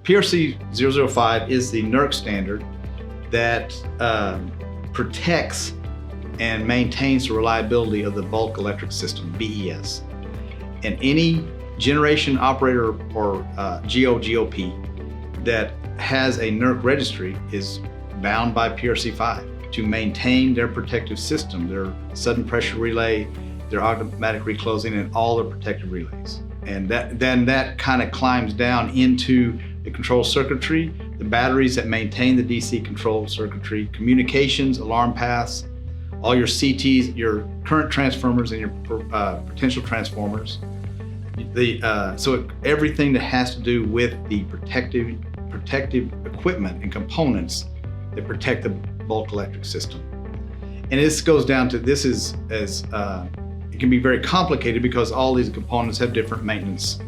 PRC-005 is the NERC standard that protects and maintains the reliability of the bulk electric system, BES. And any generation operator or GOP that has a NERC registry is bound by PRC-5 to maintain their protective system, their sudden pressure relay, their automatic reclosing, and all their protective relays. And that kind of climbs down into the control circuitry, the batteries that maintain the DC control circuitry, communications, alarm paths, all your CTs, your current transformers and your potential transformers. So everything that has to do with the protective equipment and components that protect the bulk electric system. And this goes down to, it can be very complicated because all these components have different maintenance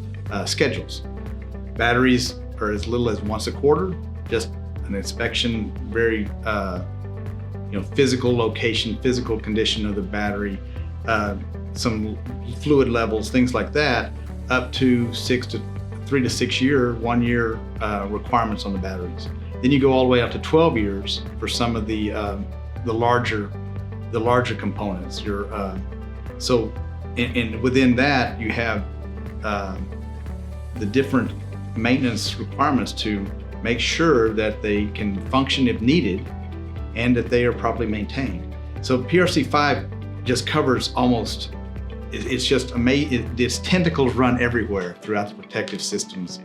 schedules. Batteries are as little as once a quarter, just an inspection, very physical location, physical condition of the battery, some fluid levels, things like that, up to 3 to 6 year, 1 year requirements on the batteries. Then you go all the way up to 12 years for some of the larger components. So within that you have the different maintenance requirements to make sure that they can function if needed and that they are properly maintained. So PRC-5 just covers almost, it's just amazing. Its tentacles run everywhere throughout the protective systems